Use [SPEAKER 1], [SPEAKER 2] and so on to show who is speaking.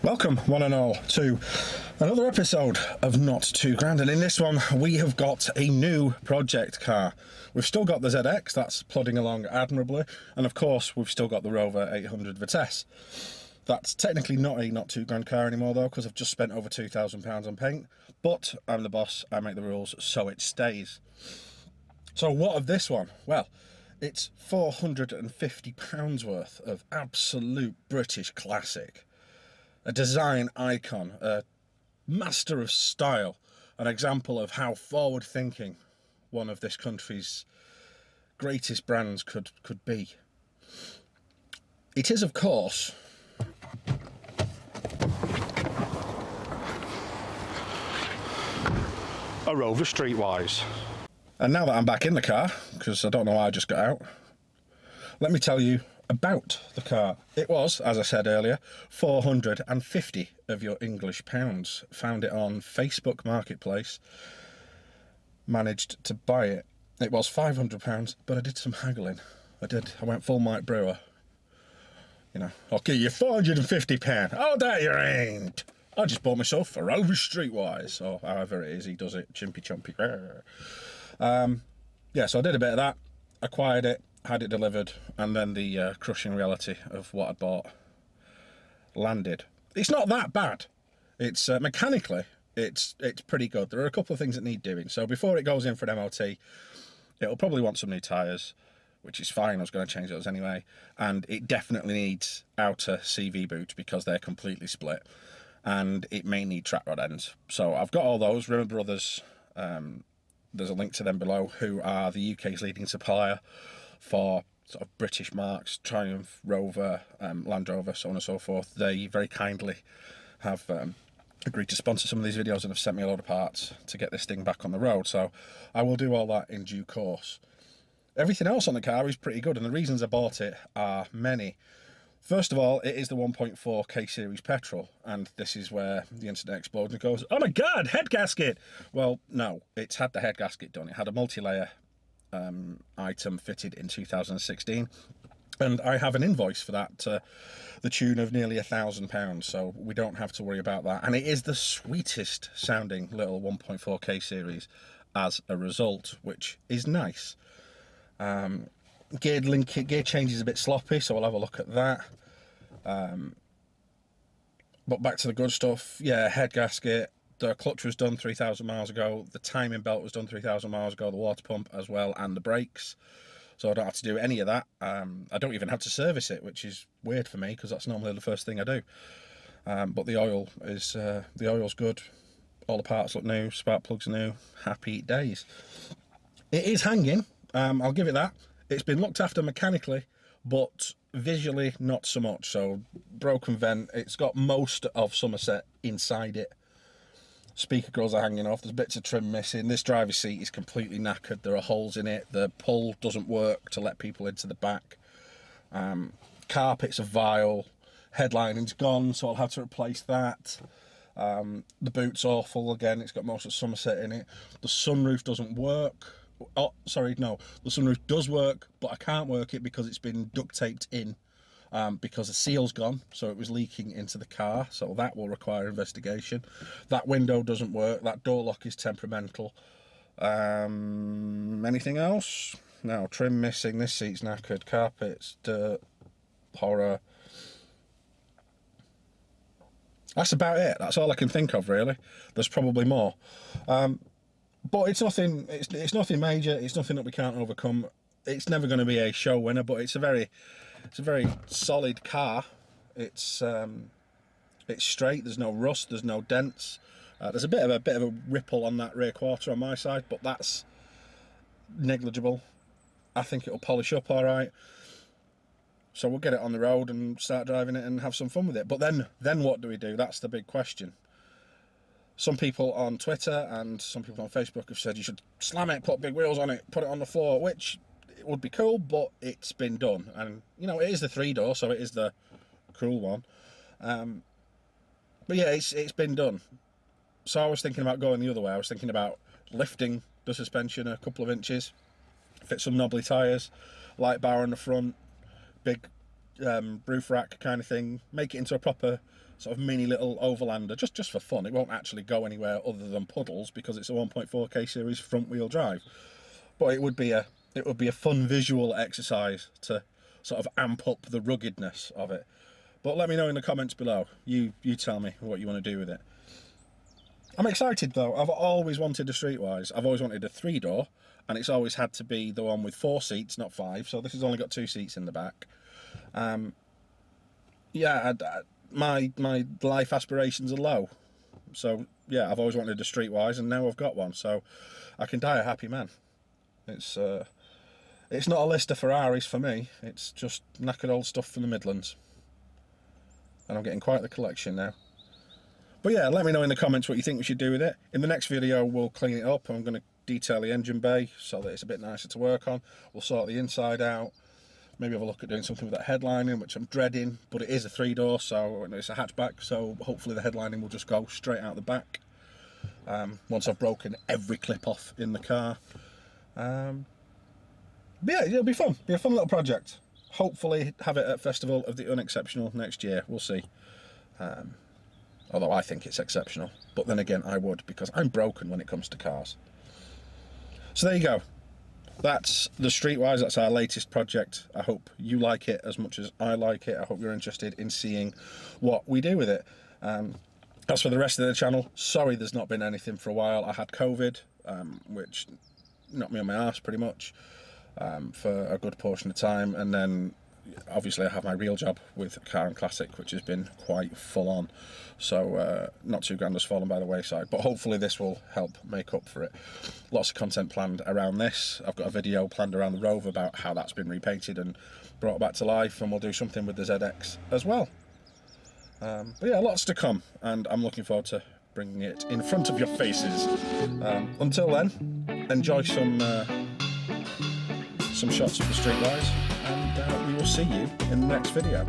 [SPEAKER 1] Welcome, one and all, to another episode of Not Too Grand, and in this one we have got a new project car. We've still got the ZX, that's plodding along admirably, and of course we've still got the Rover 800 Vitesse. That's technically not a Not Too Grand car anymore though, because I've just spent over £2,000 on paint, but I'm the boss, I make the rules, so it stays. So what of this one? Well, it's £450 worth of absolute British classic. A design icon, a master of style, an example of how forward-thinking one of this country's greatest brands could be. It is, of course, a Rover Streetwise. And now that I'm back in the car, because I don't know how I just got out, let me tell you about the car. It was, as I said earlier, 450 of your English pounds. Found it on Facebook Marketplace. Managed to buy it. It was £500, but I did some haggling. I went full Mike Brewer. You know, I'll give you £450. Oh, that you ain't. I just bought myself a Rover Streetwise, or however it is he does it, chimpy chumpy. Yeah, so I did a bit of that, acquired it, had it delivered, and then the crushing reality of what I'd bought landed. It's not that bad. It's mechanically, it's pretty good. There are a couple of things that need doing. So before it goes in for an MOT, it'll probably want some new tyres, which is fine. I was going to change those anyway. And it definitely needs outer CV boots because they're completely split. And it may need track rod ends. So I've got all those. Rimmer Brothers, there's a link to them below, who are the UK's leading supplier for sort of British marques, Triumph, Rover, Land Rover, so on and so forth. They very kindly have agreed to sponsor some of these videos and have sent me a load of parts to get this thing back on the road. So I will do all that in due course. Everything else on the car is pretty good, and the reasons I bought it are many. First of all, it is the 1.4 K series petrol, and this is where the internet explodes and goes, oh my god, head gasket! Well, no, it's had the head gasket done. It had a multi-layer item fitted in 2016, and I have an invoice for that to the tune of nearly £1,000, so we don't have to worry about that. And it is the sweetest sounding little 1.4 K series as a result, which is nice. Gear change is a bit sloppy, so we'll have a look at that. But back to the good stuff. Yeah, head gasket. The clutch was done 3,000 miles ago. The timing belt was done 3,000 miles ago. The water pump as well, and the brakes. So I don't have to do any of that. I don't even have to service it, which is weird for me because that's normally the first thing I do. But the oil is the oil's good. All the parts look new. Spark plugs are new. Happy days. It is hanging. I'll give it that. It's been looked after mechanically, but visually not so much. So broken vent. It's got most of Somerset inside it. Speaker grills are hanging off. There's bits of trim missing. This driver's seat is completely knackered. There are holes in it. The pull doesn't work to let people into the back. Carpets are vile. Headlining's gone, so I'll have to replace that. The boot's awful again. It's got most of Somerset in it. The sunroof doesn't work. Oh, sorry, no. The sunroof does work, but I can't work it because it's been duct taped in. Because the seal's gone, so it was leaking into the car, so that will require investigation. That window doesn't work. That door lock is temperamental. Anything else? No. Trim missing. This seat's knackered. Carpets, dirt, horror. That's about it. That's all I can think of, really. There's probably more, but it's nothing. It's nothing major. It's nothing that we can't overcome. It's never going to be a show winner, but it's a very solid car. It's straight. There's no rust. There's no dents. There's a bit of a ripple on that rear quarter on my side, but that's negligible. I think it'll polish up all right. So we'll get it on the road and start driving it and have some fun with it. But then what do we do? That's the big question. Some people on Twitter and some people on Facebook have said you should slam it, put big wheels on it, put it on the floor, which it would be cool, but it's been done. And, you know, it is the 3-door, so it is the cool one. But yeah, it's been done. So I was thinking about going the other way. I was thinking about lifting the suspension a couple of inches, fit some knobbly tyres, light bar on the front, big roof rack kind of thing, make it into a proper sort of mini little overlander, just for fun. It won't actually go anywhere other than puddles because it's a 1.4K series front wheel drive. But it would be a fun visual exercise to sort of amp up the ruggedness of it. But let me know in the comments below. You tell me what you want to do with it. I'm excited though. I've always wanted a Streetwise. I've always wanted a 3-door, and it's always had to be the one with 4 seats, not 5. So this has only got 2 seats in the back. Yeah, my life aspirations are low. So yeah, I've always wanted a Streetwise, and now I've got one. So I can die a happy man. It's not a list of Ferraris for me. It's just knackered old stuff from the Midlands. And I'm getting quite the collection now. But yeah, let me know in the comments what you think we should do with it. In the next video, we'll clean it up. I'm going to detail the engine bay so that it's a bit nicer to work on. We'll sort the inside out. Maybe have a look at doing something with that headlining, which I'm dreading. But it is a 3-door, so it's a hatchback. So hopefully the headlining will just go straight out the back. Once I've broken every clip off in the car. But yeah, it'll be fun. It'll be a fun little project. Hopefully have it at Festival of the Unexceptional next year. We'll see. Although I think it's exceptional. But then again, I would, because I'm broken when it comes to cars. So there you go. That's the Streetwise. That's our latest project. I hope you like it as much as I like it. I hope you're interested in seeing what we do with it. As for the rest of the channel, sorry there's not been anything for a while. I had COVID, which knocked me on my arse pretty much for a good portion of time, and then obviously I have my real job with Car and Classic, which has been quite full on, so not too grand has fallen by the wayside, but hopefully this will help make up for it. Lots of content planned around this. I've got a video planned around the Rover about how that's been repainted and brought back to life, and we'll do something with the ZX as well. But yeah, lots to come, and I'm looking forward to bringing it in front of your faces. Until then, enjoy some shots of the Streetwise, and we will see you in the next video.